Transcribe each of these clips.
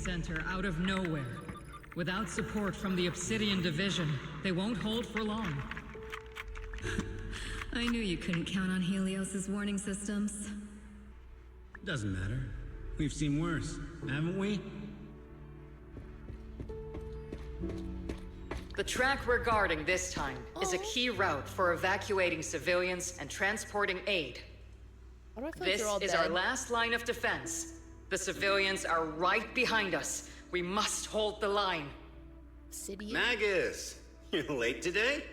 center out of nowhere. Without support from the Obsidian Division, they won't hold for long. I knew you couldn't count on Helios's warning systems. Doesn't matter. We've seen worse, haven't we? The track we're guarding this time is a key route for evacuating civilians and transporting aid. Why do I feel like This they're all is dead? our last line of defense. The civilians are right behind us. We must hold the line. Obsidian? Magus, you're late today?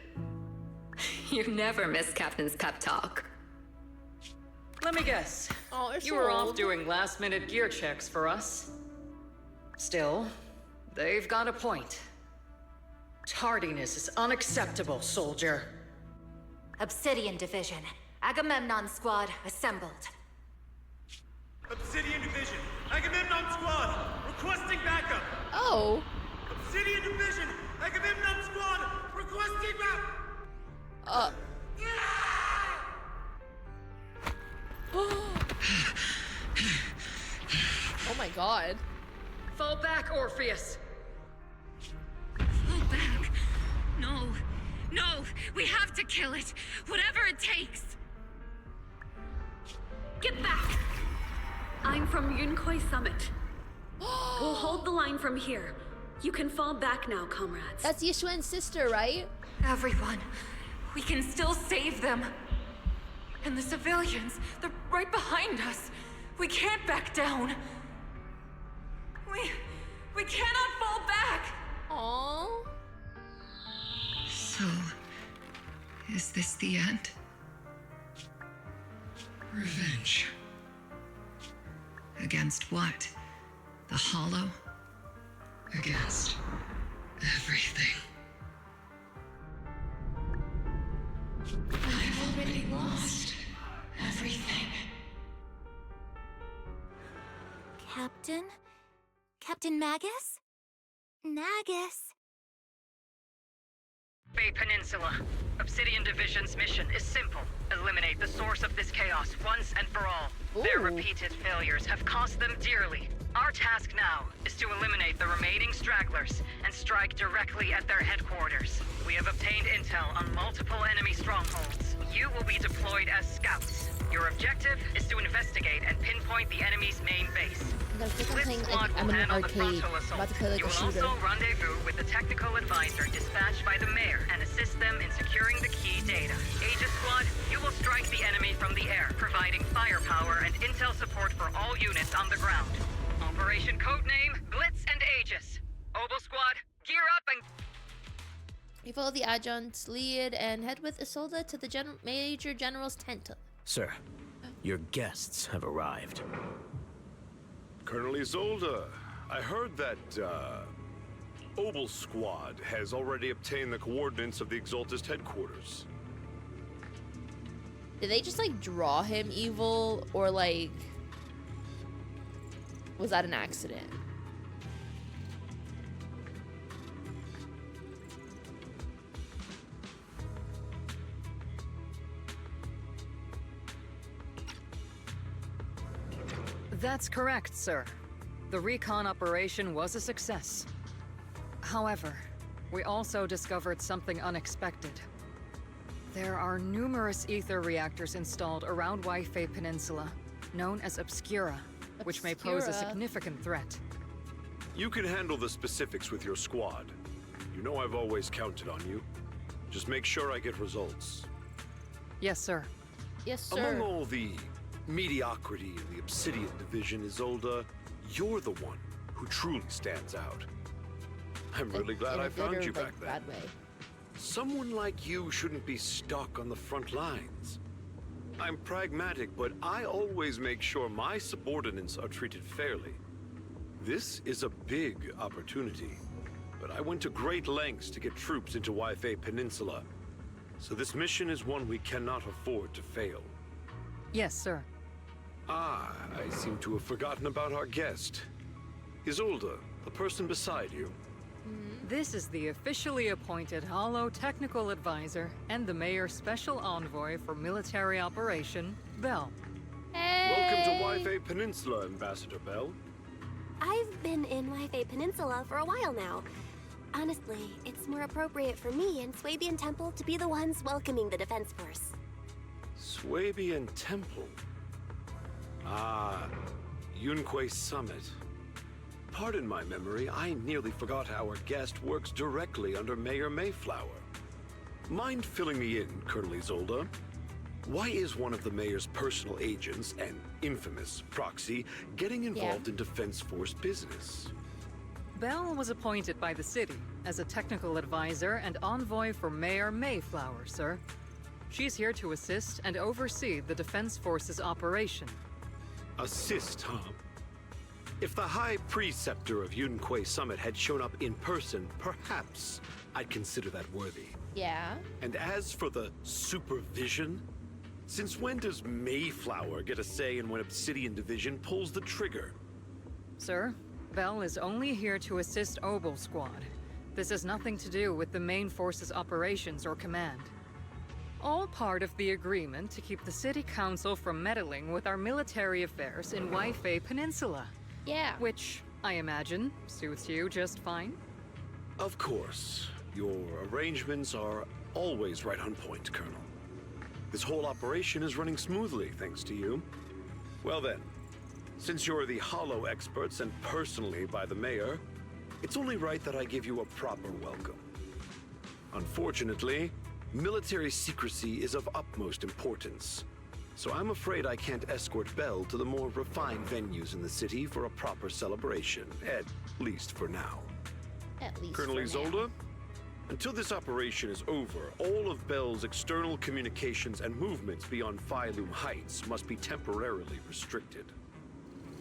You never miss Captain's pep talk. Let me guess. Oh, they're so You were off old. doing last-minute gear checks for us. Still, they've got a point. Tardiness is unacceptable, soldier. Obsidian Division. Agamemnon Squad assembled. Obsidian Division, Agamemnon Squad, requesting backup. Oh. Obsidian Division, Agamemnon Squad, requesting backup. Oh my god. Fall back, Orpheus! Fall back. No. No. We have to kill it. Whatever it takes. Get back. I'm from Yunkoi Summit. We'll hold the line from here. You can fall back now, comrades. That's Yishuan's sister, right? Everyone. We can still save them. And the civilians, they're right behind us. We can't back down. We cannot fall back. Aww. So, is this the end? Revenge. Against what? The Hollow? Against everything. I've already lost everything. Captain? Captain Magus? Nagus? Bay Peninsula. Obsidian Division's mission is simple. Eliminate the source of this chaos once and for all. Their Ooh. repeated failures have cost them dearly. Our task now is to eliminate the remaining stragglers and strike directly at their headquarters. We have obtained intel on multiple enemy strongholds. You will be deployed as scouts. Your objective is to investigate and pinpoint the enemy's main base. I gotta think I'm This playing squad like I'm will in an handle the arcade. frontal I'm assault. about to play like You a will shooter. also rendezvous with the technical advisor dispatched by the mayor and assist them in securing the key data. Aegis Squad, you will strike the enemy from the air, providing firepower and intel support for all units on the ground. Operation codename Blitz and Aegis. Obel Squad, gear up and... You follow the adjunt's lead and head with Isolde to the Major General's tent. Sir, your guests have arrived. Colonel Isolde, I heard that, Obel Squad has already obtained the coordinates of the Exaltist headquarters. Did they just like draw him evil, or like was that an accident? That's correct, sir. The recon operation was a success. However, we also discovered something unexpected. There are numerous ether reactors installed around Waifei Peninsula, known as Obscura, which may pose a Obscura. significant threat. You can handle the specifics with your squad. You know I've always counted on you. Just make sure I get results. Yes, sir. Yes, sir. Among all the mediocrity in the Obsidian Division, Isolde, you're the one who truly stands out. I'm really glad In a I found good or, you like, back then. bad way. Someone like you shouldn't be stuck on the front lines. I'm pragmatic, but I always make sure my subordinates are treated fairly. This is a big opportunity, but I went to great lengths to get troops into Waifei Peninsula. So this mission is one we cannot afford to fail. Yes, sir. Ah, I seem to have forgotten about our guest. Isolde, the person beside you. This is the officially appointed Hollow Technical Advisor and the Mayor's Special Envoy for Military Operation, Belle. Hey! Welcome to Waifei Peninsula, Ambassador Belle. I've been in Waifei Peninsula for a while now. Honestly, it's more appropriate for me and Swabian Temple to be the ones welcoming the Defense Force. Swabian Temple? Ah, Yunquei Summit. Pardon my memory, I nearly forgot our guest works directly under Mayor Mayflower. Mind filling me in, Colonel Isolde? Why is one of the mayor's personal agents, an infamous proxy, getting involved in Defense Force business? Belle was appointed by the city as a technical advisor and envoy for Mayor Mayflower, sir. She's here to assist and oversee the Defense Force's operation. Assist, huh? If the High Preceptor of Yunquei Summit had shown up in person, perhaps I'd consider that worthy. Yeah. And as for the supervision, since when does Mayflower get a say in when Obsidian Division pulls the trigger? Sir, Belle is only here to assist Obel Squad. This has nothing to do with the main force's operations or command. All part of the agreement to keep the City Council from meddling with our military affairs in Waifei Peninsula. Yeah. Which, I imagine, suits you just fine? Of course. Your arrangements are always right on point, Colonel. This whole operation is running smoothly, thanks to you. Well then, since you're the Hollow experts and personally by the Mayor, it's only right that I give you a proper welcome. Unfortunately, military secrecy is of utmost importance, so I'm afraid I can't escort Belle to the more refined venues in the city for a proper celebration, at least for now. At least Colonel for Isolde, now. until this operation is over, all of Belle's external communications and movements beyond Phylum Heights must be temporarily restricted.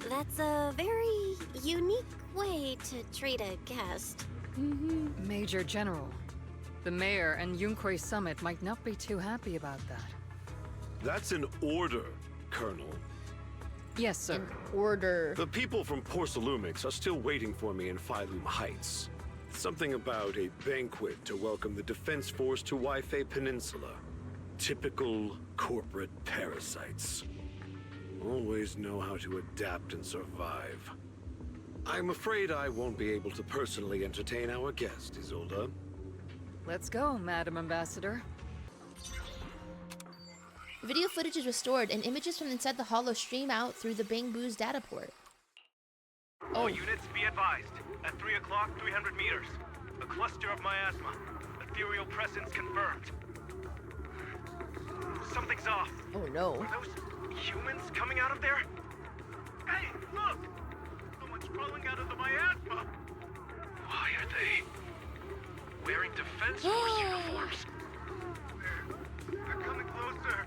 That's a very unique way to treat a guest. Major General, the Mayor and Yunquei Summit might not be too happy about that. That's an order, Colonel. Yes, sir. An order. The people from Porcelumix are still waiting for me in Phylum Heights. Something about a banquet to welcome the Defense Force to Waifei Peninsula. Typical corporate parasites. Always know how to adapt and survive. I'm afraid I won't be able to personally entertain our guest, Isolde. Let's go, Madam Ambassador. Video footage is restored and images from inside the Hollow stream out through the Bangbu's data port. All units be advised. At 3 o'clock, 300 meters. A cluster of miasma. Ethereal presence confirmed. Something's off. Oh no. Are those humans coming out of there? Hey, look! Someone's crawling out of the miasma! Why are they wearing Defense Force uniforms? They're coming closer.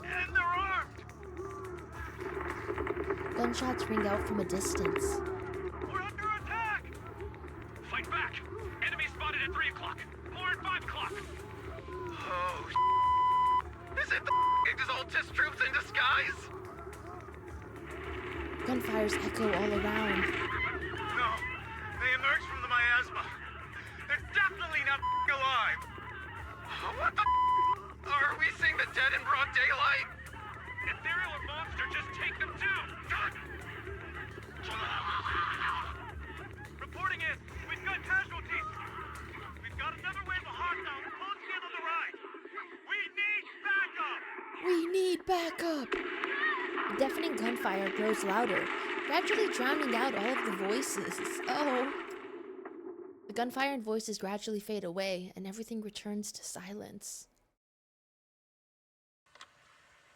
And they're armed! Gunshots ring out from a distance. We're under attack! Fight back! Enemy spotted at 3 o'clock. More at 5 o'clock. Oh, is it the Exaltus troops in disguise? Gunfires echo all around. No, they emerged from the miasma. They're definitely not alive. What the are we seeing the dead in broad daylight? Ethereal or monster, just take them down. Reporting in. We've got casualties. We've got another wave of hostiles closing in on the right. We need backup. We need backup! Deafening gunfire grows louder, gradually drowning out all of the voices. Oh. The gunfire and voices gradually fade away, and everything returns to silence.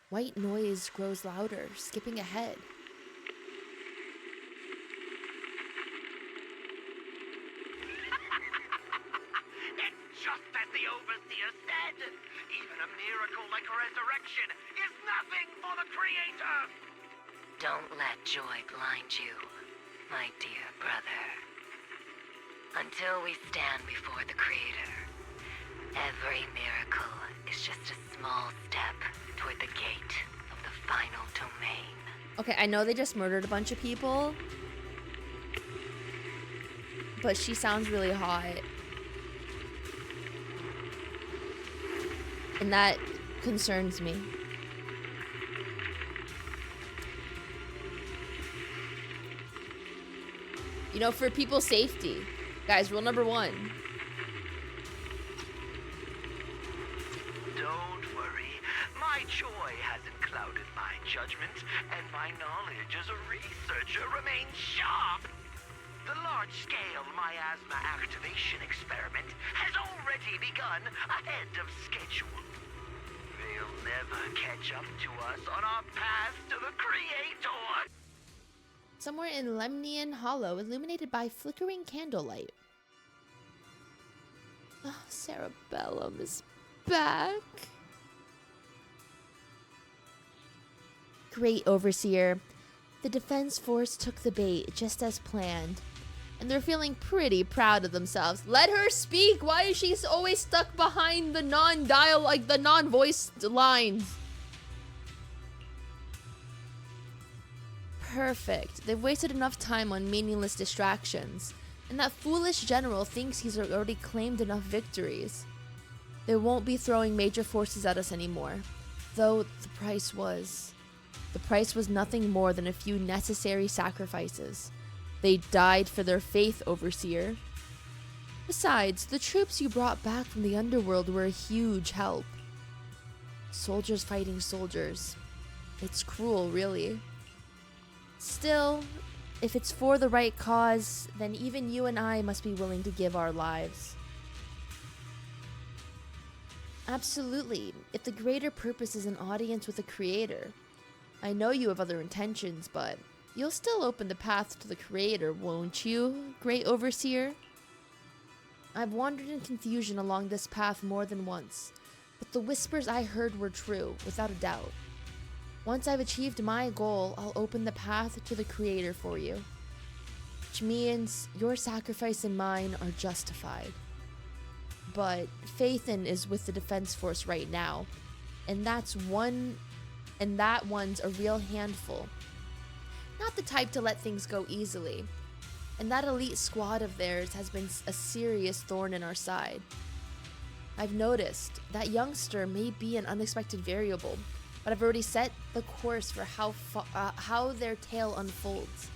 White noise grows louder, skipping ahead. It's just as the Overseer said. Even a miracle like resurrection is nothing for the Creator. Don't let joy blind you, my dear brother. Until we stand before the Creator, every miracle is just a small step toward the gate of the final domain. Okay, I know they just murdered a bunch of people, but she sounds really hot. And that concerns me. You know, for people's safety. Guys, rule number 1. Don't worry. My joy hasn't clouded my judgment, and my knowledge as a researcher remains sharp. The large-scale miasma activation experiment has already begun ahead of schedule. They'll never catch up to us on our path to the Creator. Somewhere in Lemnian Hollow, illuminated by flickering candlelight. Oh, Cerebellum is back. Great Overseer. The Defense Force took the bait just as planned. And they're feeling pretty proud of themselves. Let her speak! Why is she always stuck behind the the non-voiced lines? Perfect. They've wasted enough time on meaningless distractions. And that foolish general thinks he's already claimed enough victories. They won't be throwing major forces at us anymore. Though the price was nothing more than a few necessary sacrifices. They died for their faith, Overseer. Besides, the troops you brought back from the underworld were a huge help. Soldiers fighting soldiers. It's cruel, really. Still, if it's for the right cause, then even you and I must be willing to give our lives. Absolutely, if the greater purpose is an audience with the Creator. I know you have other intentions, but you'll still open the path to the Creator, won't you, Great Overseer? I've wandered in confusion along this path more than once, but the whispers I heard were true, without a doubt. Once I've achieved my goal, I'll open the path to the Creator for you. Which means your sacrifice and mine are justified. But Faithin is with the Defense Force right now, and that one's a real handful. Not the type to let things go easily. And that elite squad of theirs has been a serious thorn in our side. I've noticed that youngster may be an unexpected variable, but I've already set the course for how their tale unfolds.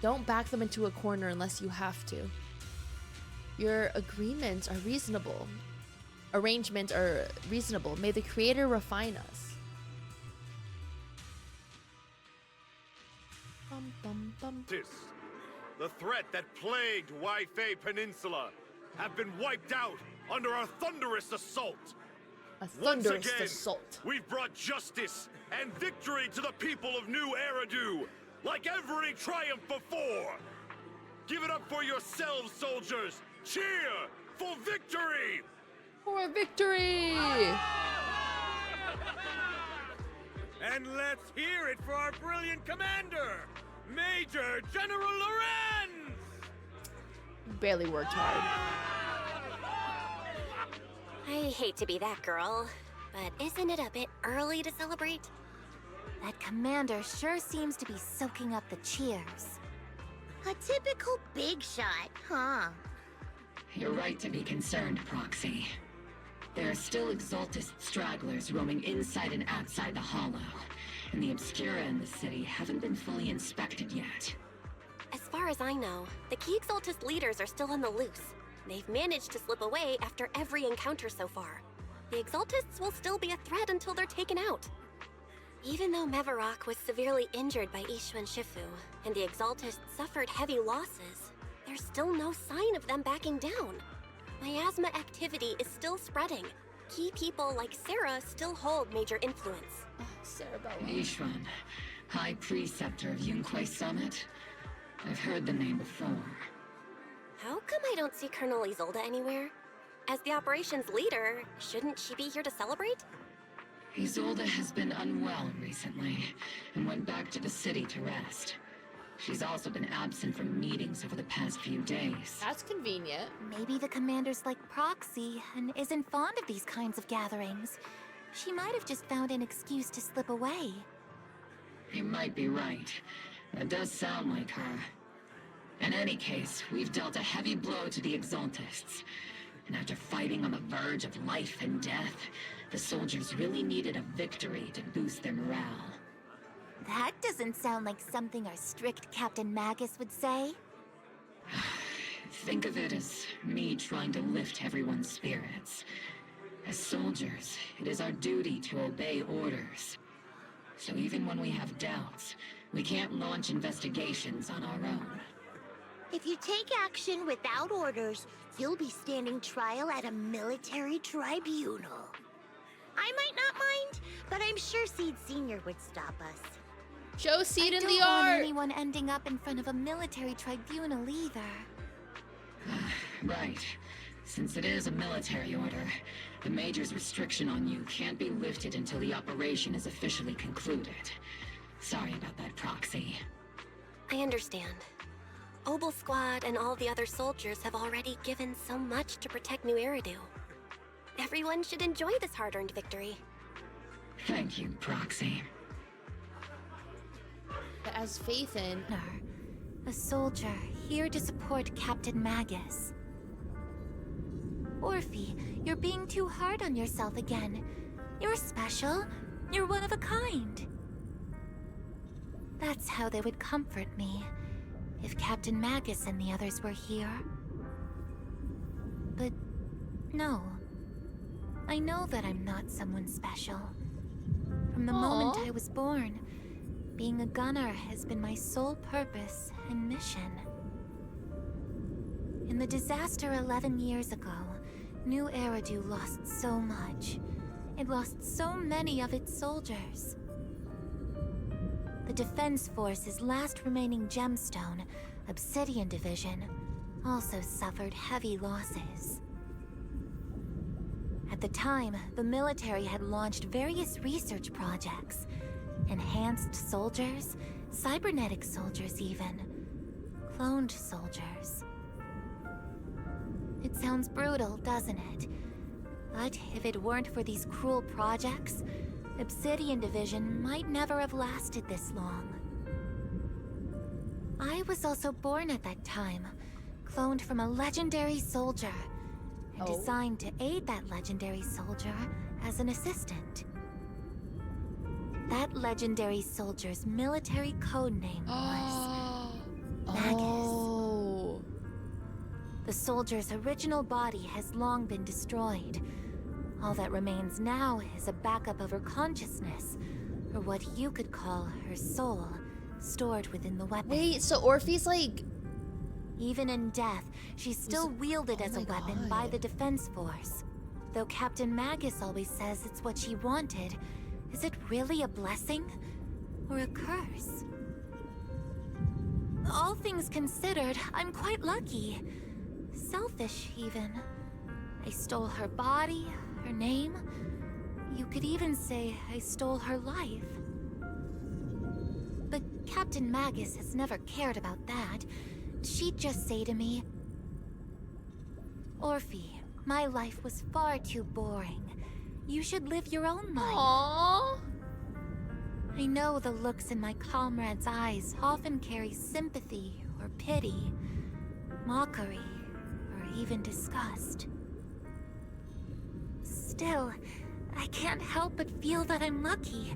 Don't back them into a corner unless you have to. Your arrangements are reasonable. May the Creator refine us. Bum, bum, bum. The threat that plagued Waifei Peninsula have been wiped out under our thunderous assault. Once again, we've brought justice and victory to the people of New Eridu, like every triumph before. Give it up for yourselves, soldiers. Cheer for victory! For victory! And let's hear it for our brilliant commander, Major General Lorenz! Barely worked hard. I hate to be that girl, but isn't it a bit early to celebrate? That commander sure seems to be soaking up the cheers. A typical big shot, huh? You're right to be concerned, Proxy. There are still Exaltist stragglers roaming inside and outside the Hollow, and the Obscura in the city haven't been fully inspected yet. As far as I know, the key Exaltist leaders are still on the loose. They've managed to slip away after every encounter so far. The Exaltists will still be a threat until they're taken out. Even though Mevarok was severely injured by Ishu and Shifu, and the Exaltists suffered heavy losses, there's still no sign of them backing down. Miasma activity is still spreading. Key people like Sarah still hold major influence. Oh, Cerebellum. Yishuan, High Preceptor of Yunquai Summit? I've heard the name before. How come I don't see Colonel Isolde anywhere? As the operations leader, shouldn't she be here to celebrate? Isolde has been unwell recently, and went back to the city to rest. She's also been absent from meetings over the past few days. That's convenient. Maybe the commander's like Proxy and isn't fond of these kinds of gatherings. She might have just found an excuse to slip away. You might be right. That does sound like her. In any case, we've dealt a heavy blow to the Exaltists. And after fighting on the verge of life and death, the soldiers really needed a victory to boost their morale. That doesn't sound like something our strict Captain Magus would say. Think of it as me trying to lift everyone's spirits. As soldiers, it is our duty to obey orders. So even when we have doubts, we can't launch investigations on our own. If you take action without orders, you'll be standing trial at a military tribunal. I might not mind, but I'm sure Seed Senior would stop us. Show Seed in the I don't want art. anyone ending up in front of a military tribunal either. Right. Since it is a military order, the Major's restriction on you can't be lifted until the operation is officially concluded. Sorry about that, Proxy. I understand. Obel Squad and all the other soldiers have already given so much to protect New Eridu. Everyone should enjoy this hard-earned victory. Thank you, Proxy. That has faith in. A soldier here to support Captain Magus. Orphie, you're being too hard on yourself again. You're special. You're one of a kind. That's how they would comfort me, if Captain Magus and the others were here. But no. I know that I'm not someone special. From the moment I was born, being a gunner has been my sole purpose and mission. In the disaster 11 years ago, New Eridu lost so much. It lost so many of its soldiers. The Defense Force's last remaining gemstone, Obsidian Division, also suffered heavy losses. At the time, the military had launched various research projects. Enhanced soldiers, cybernetic soldiers even. Cloned soldiers. It sounds brutal, doesn't it? But if it weren't for these cruel projects, Obsidian Division might never have lasted this long. I was also born at that time, cloned from a legendary soldier, and designed to aid that legendary soldier as an assistant. That legendary soldier's military codename was Magus. The soldier's original body has long been destroyed. All that remains now is a backup of her consciousness, or what you could call her soul, stored within the weapon. Wait, so Orphie's like... Even in death, she's still wielded as a weapon by the Defense Force. Though Captain Magus always says it's what she wanted, is it really a blessing or a curse? All things considered, I'm quite lucky. Selfish, even. I stole her body, her name. You could even say I stole her life. But Captain Magus has never cared about that. She'd just say to me, Orphie, my life was far too boring. You should live your own life. Aww. I know the looks in my comrade's eyes often carry sympathy or pity, mockery, or even disgust. Still, I can't help but feel that I'm lucky.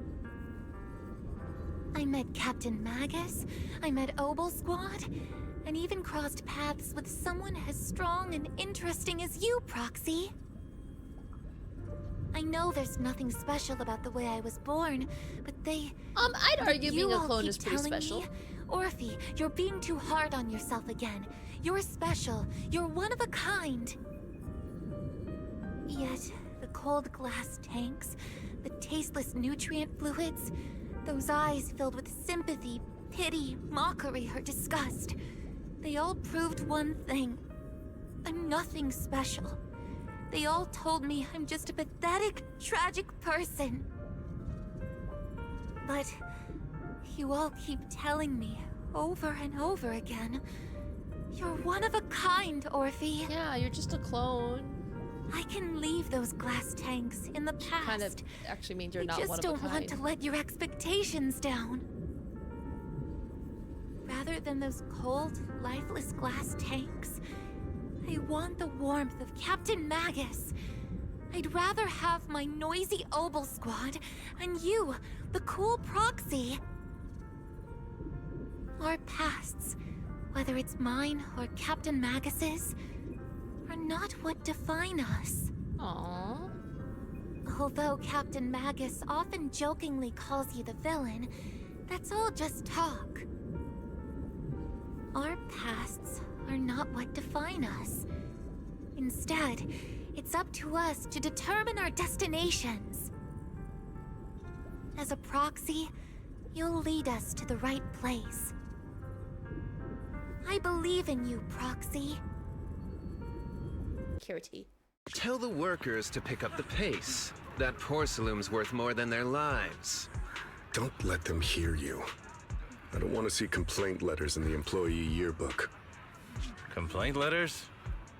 I met Captain Magus, I met Obel Squad, and even crossed paths with someone as strong and interesting as you, Proxy. I know there's nothing special about the way I was born, but I'd argue being a clone is pretty telling special. Me, Orphie, you're being too hard on yourself again. You're special. You're one of a kind. Yet, the cold glass tanks, the tasteless nutrient fluids, those eyes filled with sympathy, pity, mockery, or disgust, they all proved one thing. I'm nothing special. They all told me I'm just a pathetic, tragic person. But you all keep telling me over and over again, you're one of a kind, Orphie. Yeah, you're just a clone. I can leave those glass tanks in the past. Kind of actually means you're not one of a kind. I just don't want to let your expectations down. Rather than those cold, lifeless glass tanks, I want the warmth of Captain Magus. I'd rather have my noisy Obel Squad and you, the cool Proxy. Our pasts, whether it's mine or Captain Magus's, are not what define us. Aww. Although Captain Magus often jokingly calls you the villain, that's all just talk. Our pasts are not what define us. Instead, it's up to us to determine our destinations. As a proxy, you'll lead us to the right place. I believe in you, Proxy. Kirti. Tell the workers to pick up the pace. That porcelain's worth more than their lives. Don't let them hear you. I don't want to see complaint letters in the employee yearbook. Complaint letters?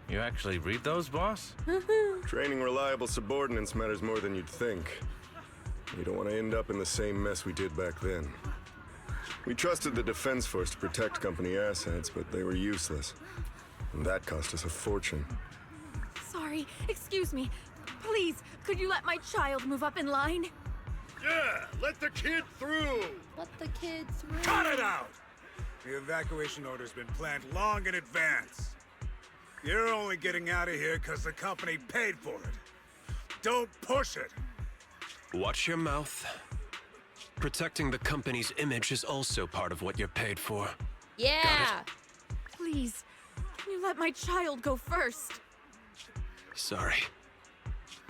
You actually read those, boss? Training reliable subordinates matters more than you'd think. You don't want to end up in the same mess we did back then. We trusted the Defense Force to protect company assets, but they were useless. And that cost us a fortune. Sorry, excuse me. Please, could you let my child move up in line? Yeah, let the kid through! Let the kids through. Cut it out! The evacuation order's been planned long in advance. You're only getting out of here because the company paid for it. Don't push it! Watch your mouth. Protecting the company's image is also part of what you're paid for. Yeah! Please, can you let my child go first? Sorry.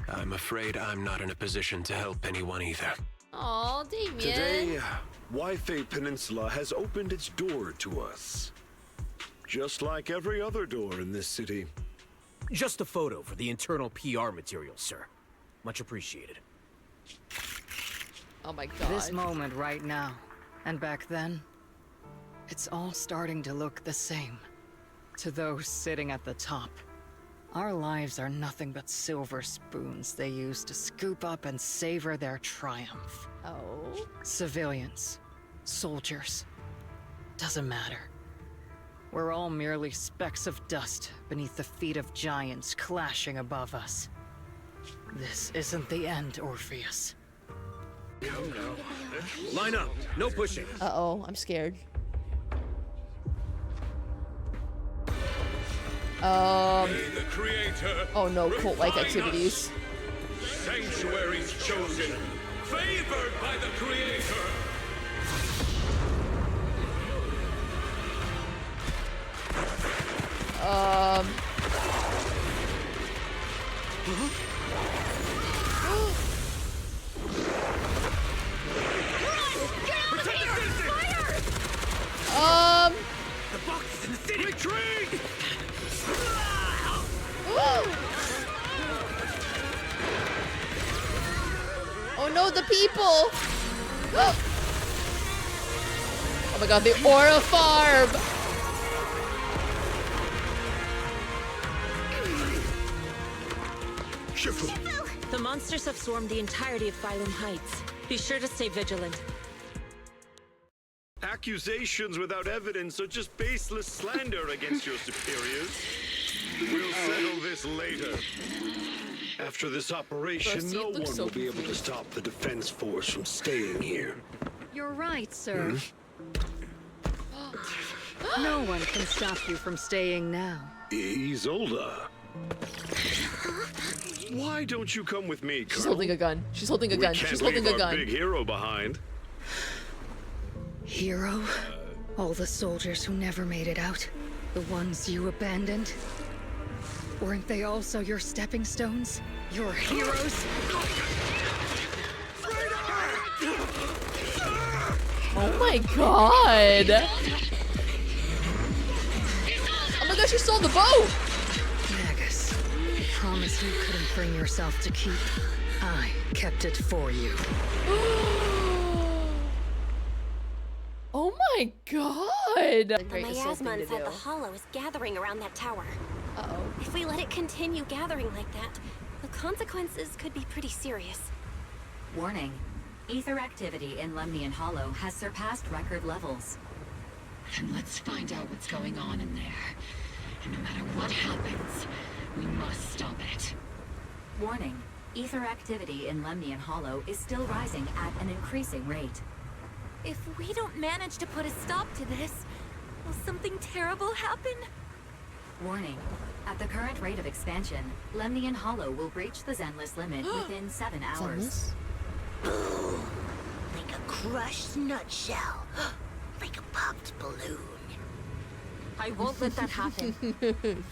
I'm afraid I'm not in a position to help anyone either. Aw, Damien. Today, Wi-Fi Peninsula has opened its door to us. Just like every other door in this city. Just a photo for the internal PR material, sir. Much appreciated. Oh my god. This moment right now, and back then, it's all starting to look the same. To those sitting at the top, our lives are nothing but silver spoons they use to scoop up and savor their triumph. Oh? Civilians, soldiers, doesn't matter. We're all merely specks of dust beneath the feet of giants clashing above us. This isn't the end, Orpheus. Line up, no pushing. Uh-oh, I'm scared. The creator. Oh no, cult-like activities. Sanctuaries chosen, favored by the creator. The box is in the city! Retreat! Oh no, the people! Oh my god, the Aura Farm! The monsters have swarmed the entirety of Phylum Heights. Be sure to stay vigilant. Accusations without evidence are just baseless slander against your superiors. We'll settle this later. After this operation, no one will be able to stop the Defense Force from staying here. You're right, sir. No one can stop you from staying now. Isolde. Why don't you come with me, Colonel? She's holding a gun. She's holding a gun. She's holding a gun. Big hero behind. Hero? All the soldiers who never made it out? The ones you abandoned? Weren't they also your stepping stones? Your heroes? Oh my god! Oh my gosh, she stole the boat! Magus, promise you couldn't bring yourself to keep. I kept it for you. Oh my god! The miasma inside the hollow is gathering around that tower. Uh-oh. If we let it continue gathering like that, the consequences could be pretty serious. Warning. Ether activity in Lemnian Hollow has surpassed record levels. Then let's find out what's going on in there. And no matter what happens, we must stop it. Warning. Ether activity in Lemnian Hollow is still rising at an increasing rate. If we don't manage to put a stop to this, Will something terrible happen? Warning. At the current rate of expansion, Lemnian Hollow will breach the Zenless limit within 7 hours. Boom! Like a crushed nutshell. Like a popped balloon. I won't let that happen.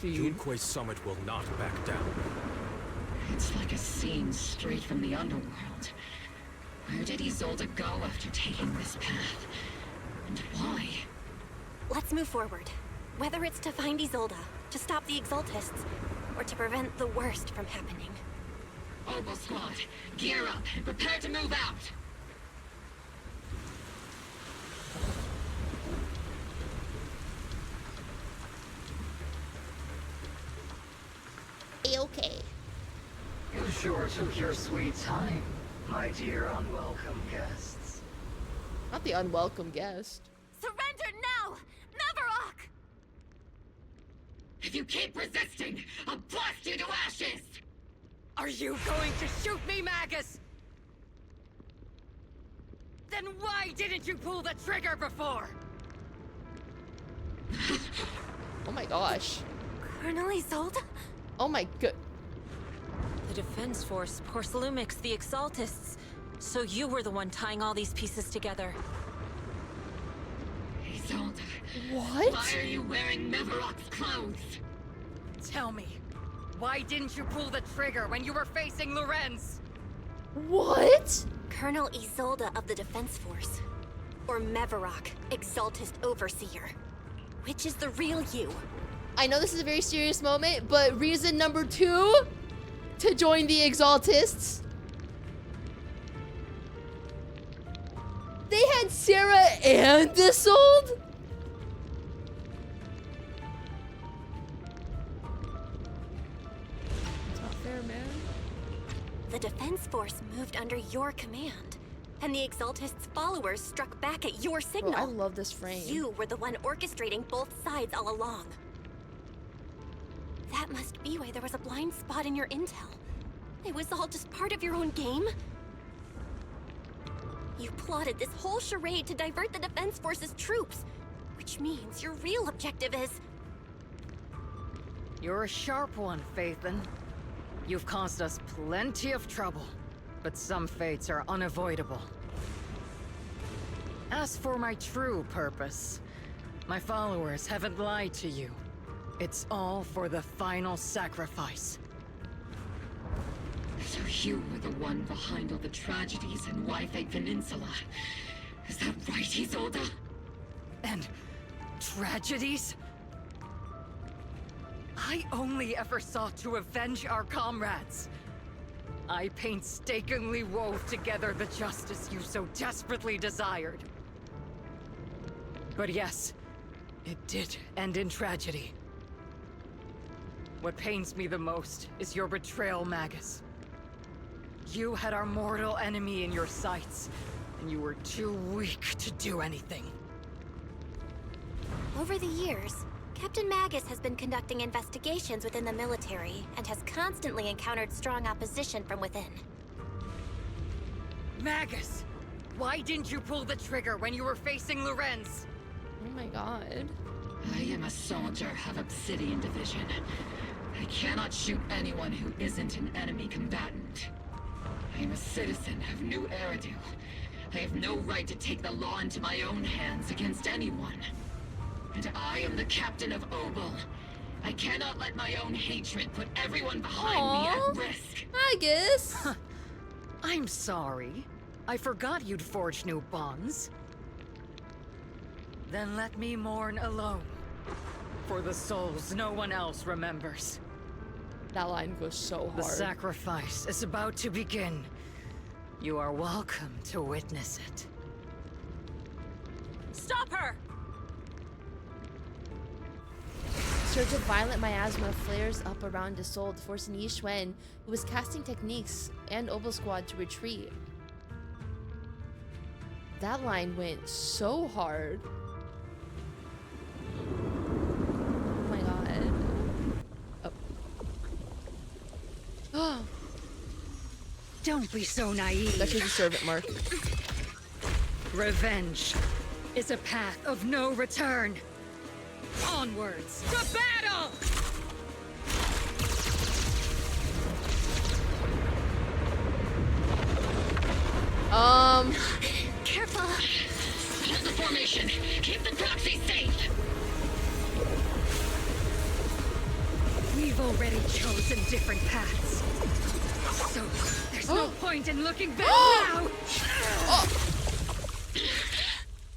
Junque's summit will not back down. It's like a scene straight from the underworld. Where did Isolde go after taking this path? And why? Let's move forward. Whether it's to find Isolde, to stop the Exaltists, or to prevent the worst from happening. Obel Squad, gear up and prepare to move out! Okay. You sure took your sweet time, my dear unwelcome guests. Not the unwelcome guest. Surrender now! Mavarok! If you keep resisting, I'll blast you to ashes! Are you going to shoot me, Magus? Then why didn't you pull the trigger before? Oh my gosh. Colonel Isolde? Oh my god. The Defense Force, Porcelumix, the Exaltists. So you were the one tying all these pieces together. Isolde. What? Why are you wearing Mavarok's clothes? Tell me, why didn't you pull the trigger when you were facing Lorenz? What? Colonel Isolde of the Defense Force. Or Mavarok, Exaltist Overseer. Which is the real you? I know this is a very serious moment, but reason number 2 to join the Exaltists. They had Sarah and Isolde? It's not fair, man. The Defense Force moved under your command. And the Exaltists' followers struck back at your signal. Bro, I love this frame. You were the one orchestrating both sides all along. That must be why there was a blind spot in your intel. It was all just part of your own game? You plotted this whole charade to divert the Defense Force's troops, which means your real objective is... You're a sharp one, Phaethon. You've caused us plenty of trouble, but some fates are unavoidable. As for my true purpose, my followers haven't lied to you. It's all for the final sacrifice. So you were the one behind all the tragedies in Whitefate Peninsula. Is that right, Isolde? And tragedies? I only ever sought to avenge our comrades. I painstakingly wove together the justice you so desperately desired. But yes, it did end in tragedy. What pains me the most is your betrayal, Magus. You had our mortal enemy in your sights, and you were too weak to do anything. Over the years, Captain Magus has been conducting investigations within the military and has constantly encountered strong opposition from within. Magus! Why didn't you pull the trigger when you were facing Lorenz? Oh my god. I am a soldier of Obsidian Division. I cannot shoot anyone who isn't an enemy combatant. I am a citizen of New Eridu. I have no right to take the law into my own hands against anyone. And I am the captain of Obel. I cannot let my own hatred put everyone behind me at risk. I guess. I'm sorry. I forgot you'd forged new bonds. Then let me mourn alone. For the souls no one else remembers. That line goes so hard. The sacrifice is about to begin. You are welcome to witness it. Stop her! Surge of violent miasma flares up around Isolde, forcing Yi Xuan, who was casting techniques, and Obel Squad to retreat. That line went so hard. Oh my god. Oh. Don't be so naive. That's just a servant, Mark. Revenge is a path of no return. Onwards to battle! Careful. Hold the formation. Keep the proxy safe. We've already chosen different paths. So, there's no point in looking back now!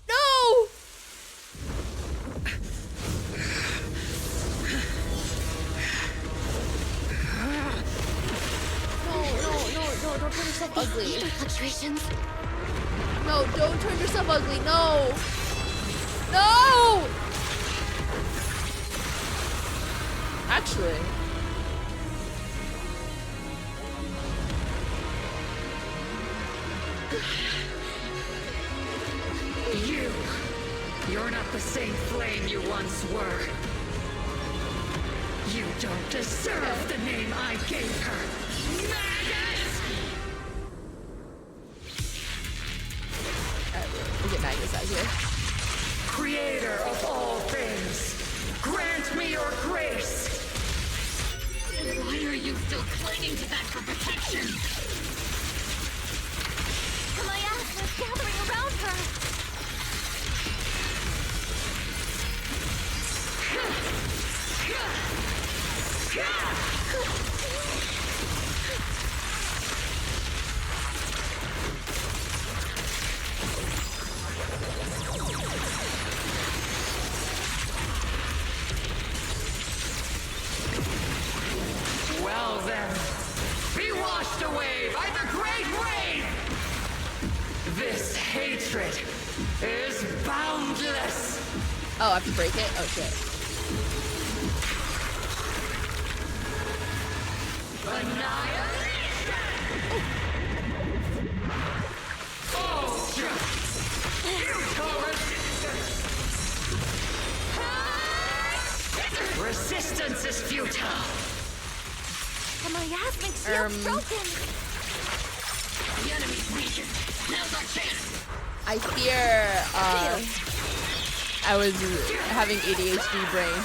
No! No, don't turn yourself ugly. Fluctuations. No, don't turn yourself ugly. No! No! Actually. You're not the same flame you once were. You don't deserve the name I gave her. Magus! We'll get Magus out here. Creator of all things, grant me your grace. Why are you still clinging to that for protection? My ass is gathering around her. Well then, be washed away by the great rain! This hatred is boundless! Oh, I have to break it? Oh shit. Resistance is futile. My ass makes shield's broken. The enemy's weakened. Now's our chance. I fear, I was having ADHD brain.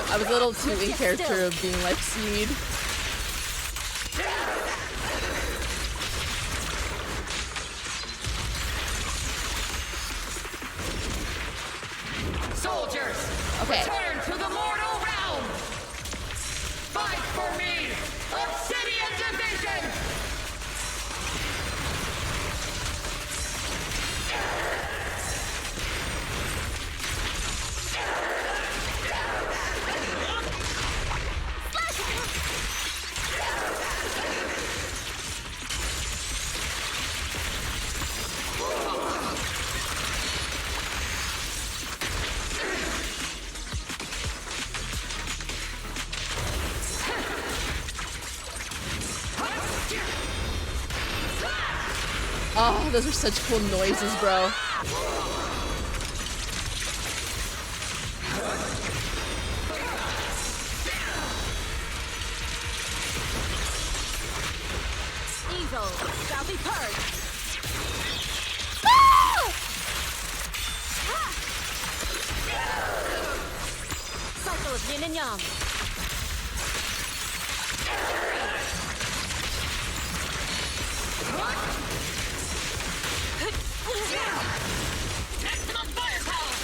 I was a little too in character of being like Seed. Soldiers, okay. Return to the mortal realm. Fight for me, Obsidian Division. Oh, those are such cool noises, bro. Evil shall be purged. Cycle of yin and yang. Maximum firepower!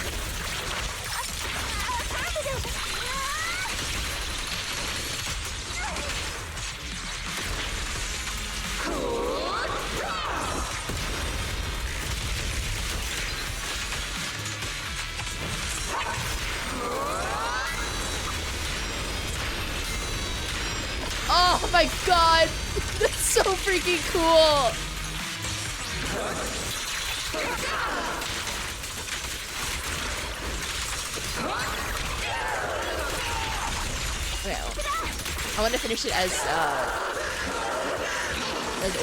Oh my god! That's so freaking cool! Okay, I want to finish it as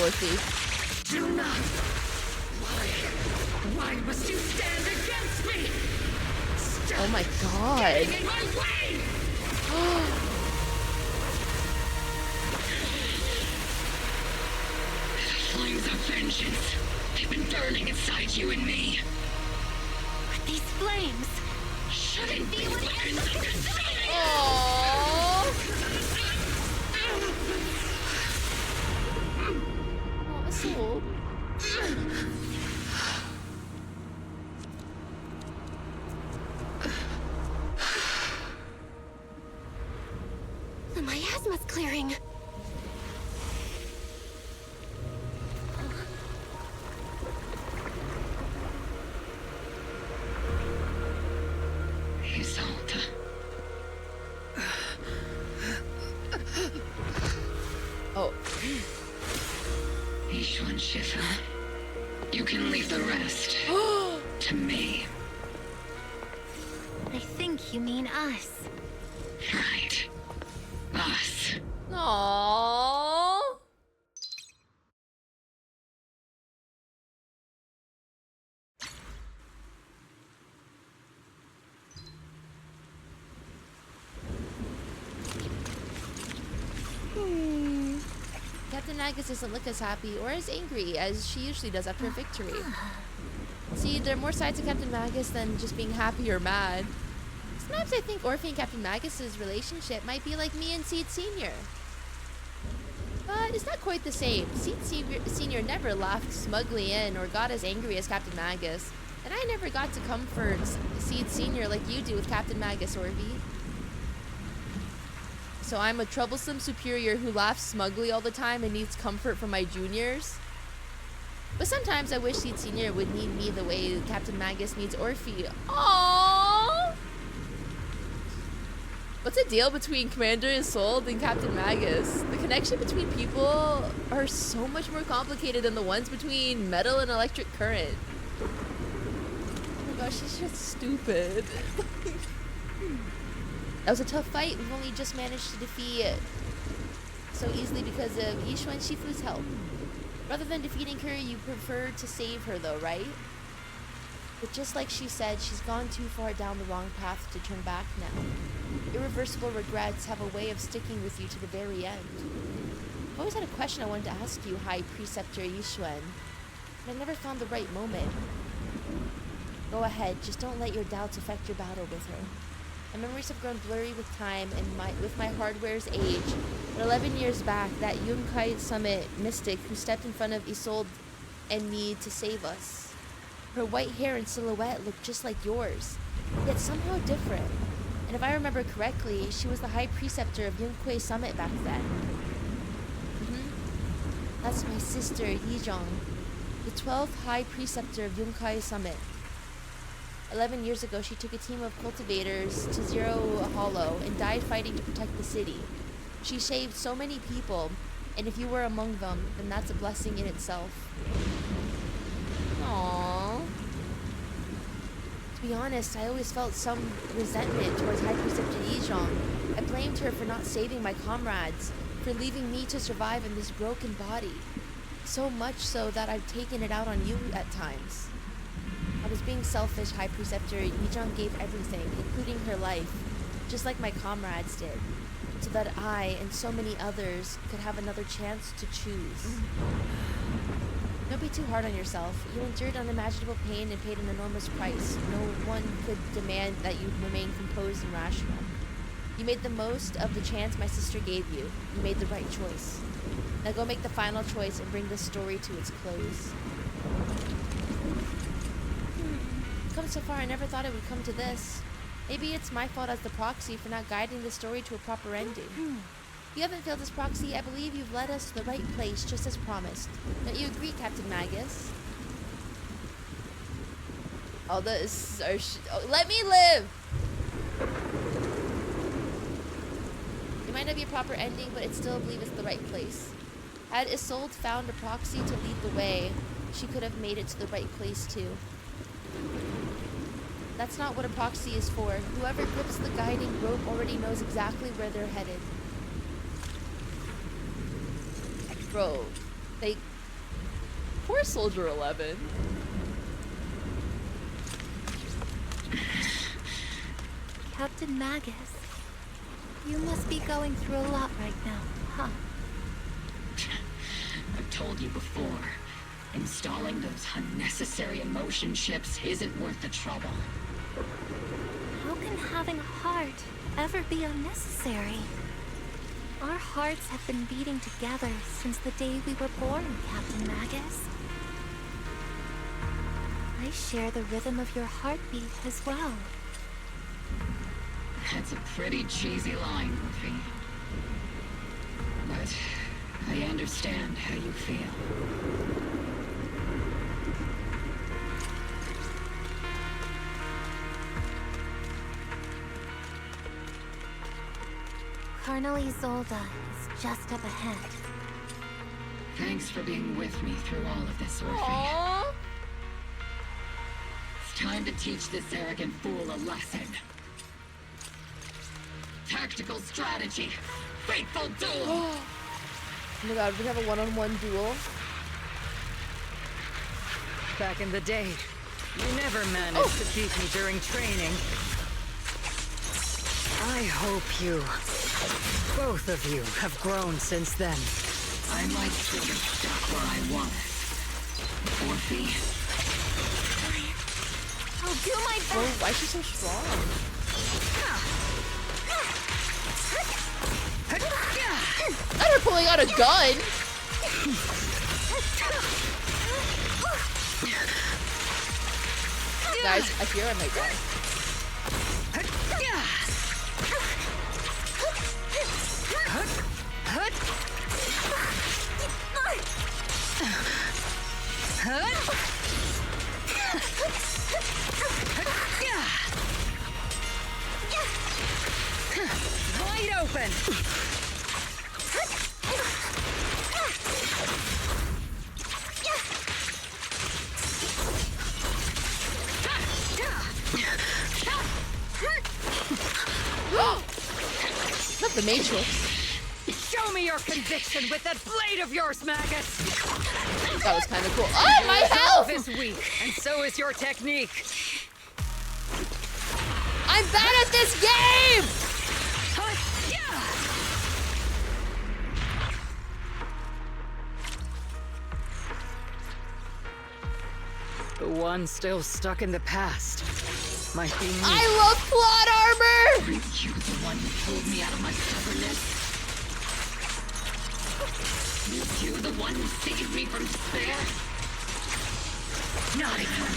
Orphie. Do not! Why must you stand against me? Stop Oh my god! getting in my way! Flames of vengeance. They've been burning inside you and me. But these flames shouldn't be weapons of desire. Oh, Isolde. The miasma's clearing. Isolde. Oh. Ishuan Shifa. You can leave the rest to me. I think you mean us. Right. Us. Aww. Captain Magus doesn't look as happy or as angry as she usually does after a victory. See, there are more sides to Captain Magus than just being happy or mad. Sometimes I think Orphe and Captain Magus's relationship might be like me and Seed Sr. But it's not quite the same. Seed Sr. never laughed smugly in or got as angry as Captain Magus. And I never got to comfort Seed Sr. like you do with Captain Magus, Orphe. So I'm a troublesome superior who laughs smugly all the time and needs comfort from my juniors. But sometimes I wish Seed Sr. would need me the way Captain Magus needs Orphe. Aww! What's the deal between Commander Isolde and Captain Magus? The connection between people are so much more complicated than the ones between metal and electric current. Oh my gosh, she's just stupid. That was a tough fight. We've only just managed to defeat it so easily because of Ishuan Shifu's help. Rather than defeating her, you prefer to save her though, right? But just like she said, she's gone too far down the wrong path to turn back now. Irreversible regrets have a way of sticking with you to the very end. I've always had a question I wanted to ask you, High Preceptor Ishuan, but I never found the right moment. Go ahead, just don't let your doubts affect your battle with her. My memories have grown blurry with time and with my hardware's age. But 11 years back, that Yunkai Summit mystic who stepped in front of Isolde and me to save us. Her white hair and silhouette looked just like yours, yet somehow different. And if I remember correctly, she was the High Preceptor of Yunkai Summit back then. That's my sister, Yizhong, the 12th High Preceptor of Yunkai Summit. 11 years ago, she took a team of cultivators to Zero Hollow and died fighting to protect the city. She saved so many people, and if you were among them, then that's a blessing in itself. Aww. To be honest, I always felt some resentment towards High Preceptor Yizhong. I blamed her for not saving my comrades, for leaving me to survive in this broken body. So much so that I've taken it out on you at times. I was being selfish, High Preceptor. Yizhong gave everything, including her life, just like my comrades did, so that I and so many others could have another chance to choose. Don't be too hard on yourself. You endured unimaginable pain and paid an enormous price. No one could demand that you remain composed and rational. You made the most of the chance my sister gave you. You made the right choice. Now go make the final choice and bring this story to its close. Come so far, I never thought it would come to this. Maybe it's my fault as the proxy for not guiding the story to a proper ending. If you haven't failed this proxy, I believe you've led us to the right place, just as promised. Don't you agree, Captain Magus? All this are let me live! It might not be a proper ending, but I still believe it's the right place. Had Isolde found a proxy to lead the way, she could have made it to the right place too. That's not what a proxy is for. Whoever grips the guiding rope already knows exactly where they're headed. Bro, poor Soldier 11. Captain Magus, you must be going through a lot right now, huh? I've told you before. Installing those unnecessary emotion chips isn't worth the trouble. How can having a heart ever be unnecessary? Our hearts have been beating together since the day we were born, Captain Magus. I share the rhythm of your heartbeat as well. That's a pretty cheesy line, Orphie. But I understand how you feel. Colonel Isolde is just up ahead. Thanks for being with me through all of this, Orphie. Aww. It's time to teach this arrogant fool a lesson. Tactical strategy. Fateful duel! Oh my god, we have a one-on-one duel. Back in the day, you never managed to beat me during training. I hope you, both of you, have grown since then. I might still get stuck where I was. Orphie. I'll do my best. Oh, why is she so strong? Not her pulling out a gun. Guys, I fear I might die. Wide open. Not the Matrix. Show me your conviction with that blade of yours, Magus. That was kind of cool. Oh, my health is weak, and so is your technique. I'm bad at this game. The one still stuck in the past might be me. I love plot armor! Are you the one who pulled me out of my stubbornness? Is you the one who saved me from despair? Not even.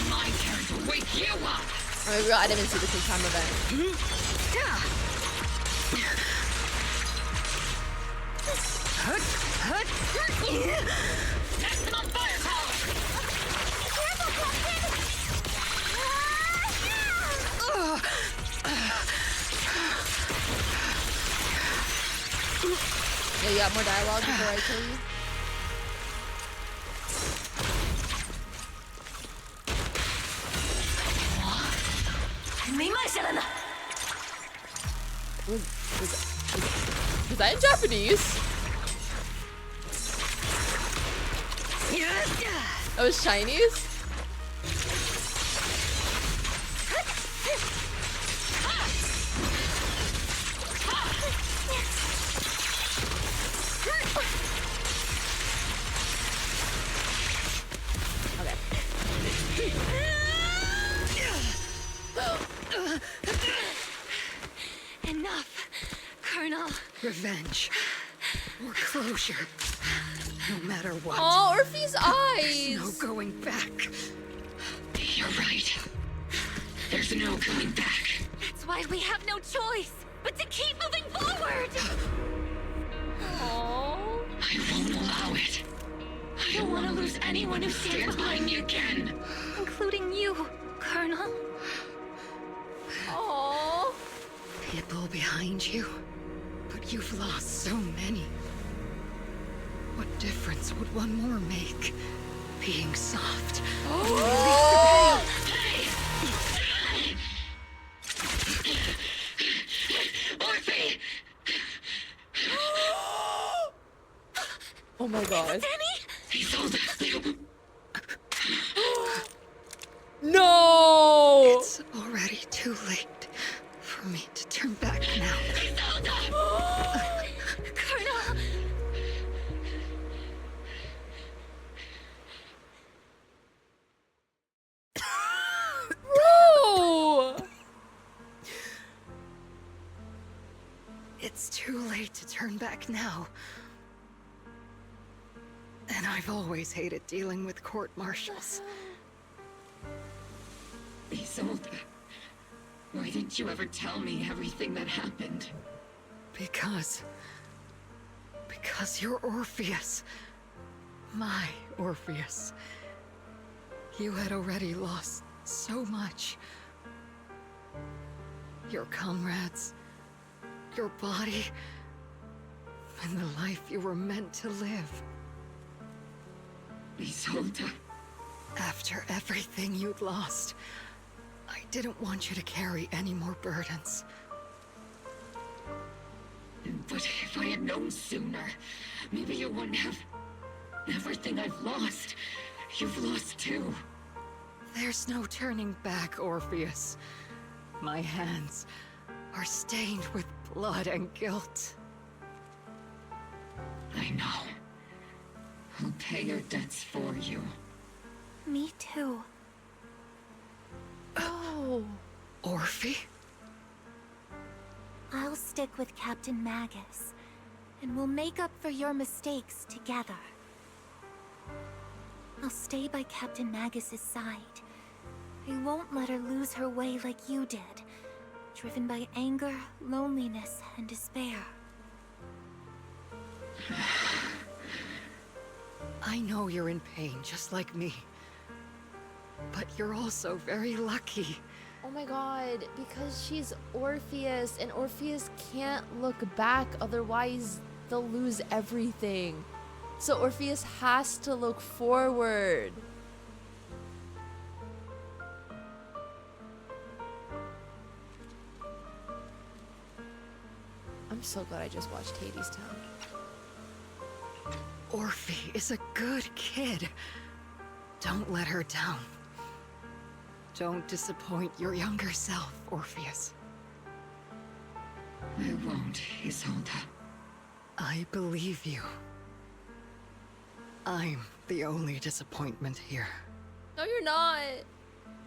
My turn to wake you up! Oh my god, I didn't see this in time event. Maximum firepower! Yeah, you got more dialogue before I kill you? Was that in Japanese? That was Chinese? Enough, Colonel. Revenge. Or closure. No matter what. Oh, Orphie's eyes! There's no going back. You're right. There's no going back. That's why we have no choice but to keep moving forward. Aww. I won't allow it. I don't want to lose anyone who stands by me again. Including you, Colonel. Aww. People behind you. But you've lost so many. What difference would one more make? Being soft. Oh! Orphie! Oh my god. Isolde! No! It's already too late for me to turn back now. Colonel! It's too late to turn back now. And I've always hated dealing with court-martials. Isolde, why didn't you ever tell me everything that happened? Because you're Orpheus. My Orpheus. You had already lost so much. Your comrades, your body, and the life you were meant to live. Isolde. After everything you'd lost, I didn't want you to carry any more burdens. But if I had known sooner, maybe you wouldn't have... Everything I've lost, you've lost too. There's no turning back, Orpheus. My hands are stained with blood and guilt. I know. I'll pay your debts for you. Me too. Oh. Orphie? I'll stick with Captain Magus, and we'll make up for your mistakes together. I'll stay by Captain Magus's side. I won't let her lose her way like you did, driven by anger, loneliness, and despair. I know you're in pain, just like me. But you're also very lucky. Oh my god, because she's Orpheus, and Orpheus can't look back, otherwise they'll lose everything. So Orpheus has to look forward. I'm so glad I just watched Hades Town. Orphie is a good kid. Don't let her down. Don't disappoint your younger self, Orpheus. I won't, Isolde. I believe you. I'm the only disappointment here. No, you're not.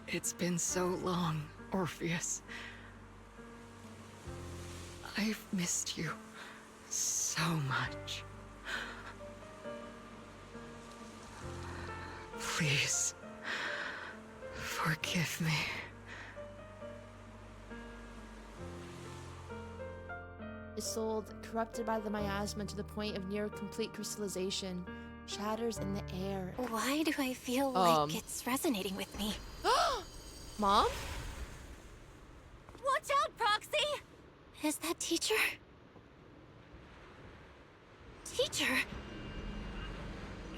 It's been so long, Orpheus. I've missed you so much. Please, forgive me. Isolde, corrupted by the miasma to the point of near complete crystallization, shatters in the air. Why do I feel like it's resonating with me? Mom? Watch out, Proxy! Is that teacher? Teacher?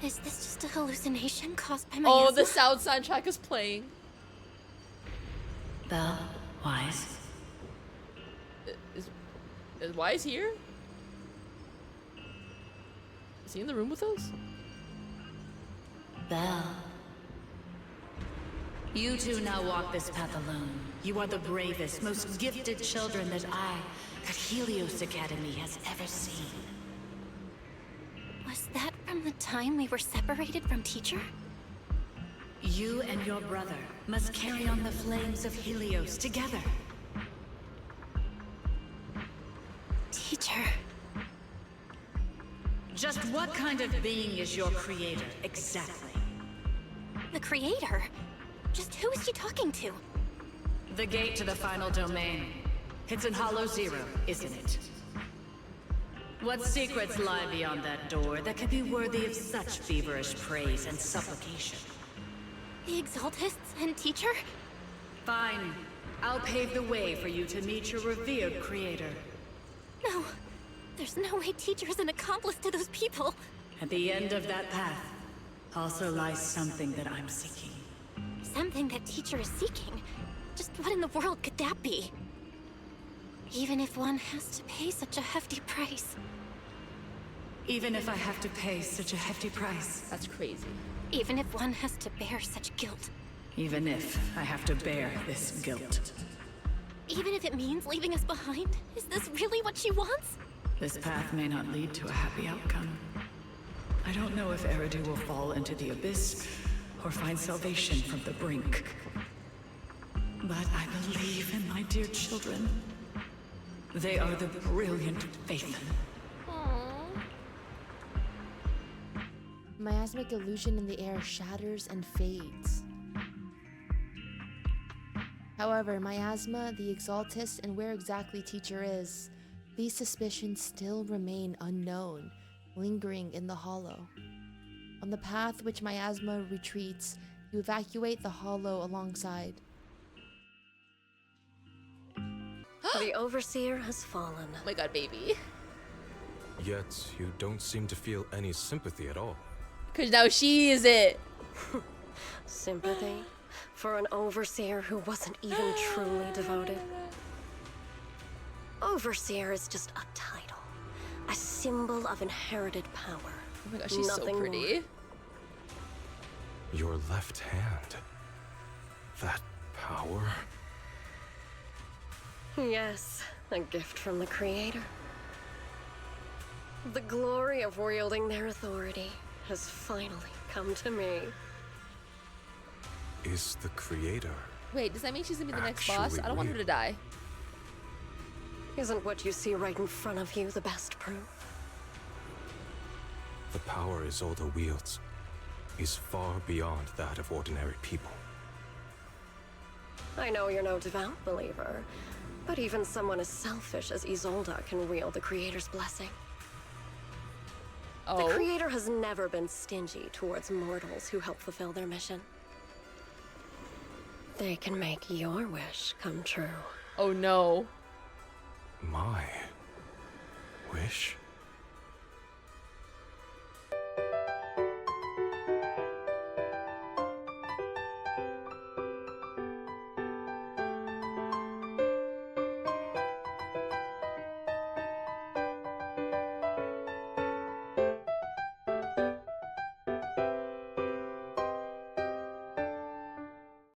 Is this just a hallucination caused by my Oh, the sound soundtrack is playing. Belle, Wise. Is Wise here? Is he in the room with us? Belle. You two now walk this path alone. You are the bravest, most gifted children that Helios Academy has ever seen. Was that from the time we were separated from teacher? You and your brother must carry on the flames of Helios together. Teacher. Just what kind of being is your creator, exactly? The creator? Just who is she talking to? The gate to the final domain. It's in Hollow Zero, isn't it? What secrets lie beyond that door that could be worthy of such feverish praise and supplication? The Exaltists and teacher? Fine. I'll pave the way for you to meet your revered creator. No. There's no way teacher is an accomplice to those people. At the end of that path also lies something that I'm seeking. Something that teacher is seeking? Just what in the world could that be? Even if one has to pay such a hefty price. Even if I have to pay such a hefty price. That's crazy. Even if one has to bear such guilt. Even if I have to bear this guilt. Even if it means leaving us behind? Is this really what she wants? This path may not lead to a happy outcome. I don't know if Eridu will fall into the abyss or find salvation from the brink. But I believe in my dear children. They are the brilliant Phaethon. Miasmic illusion in the air shatters and fades. However, Miasma, the Exaltist, and where exactly Teacher is, these suspicions still remain unknown, lingering in the hollow. On the path which Miasma retreats, you evacuate the hollow alongside. The Overseer has fallen. Oh my god, baby. Yet, you don't seem to feel any sympathy at all. Because now she is it. Sympathy? For an Overseer who wasn't even truly devoted? Overseer is just a title. A symbol of inherited power. Oh my gosh, she's Nothing so pretty. more. Your left hand. That power? Yes, a gift from the Creator. The glory of wielding their authority has finally come to me. Is the Creator Wait, does that mean she's gonna be the next boss? I don't want her to die. Isn't what you see right in front of you the best proof? the power Isolde wields is far beyond that of ordinary people? I know you're no devout believer, but even someone as selfish as Isolde can wield the Creator's blessing. Oh. The Creator has never been stingy towards mortals who help fulfill their mission. They can make your wish come true. Oh no. My wish?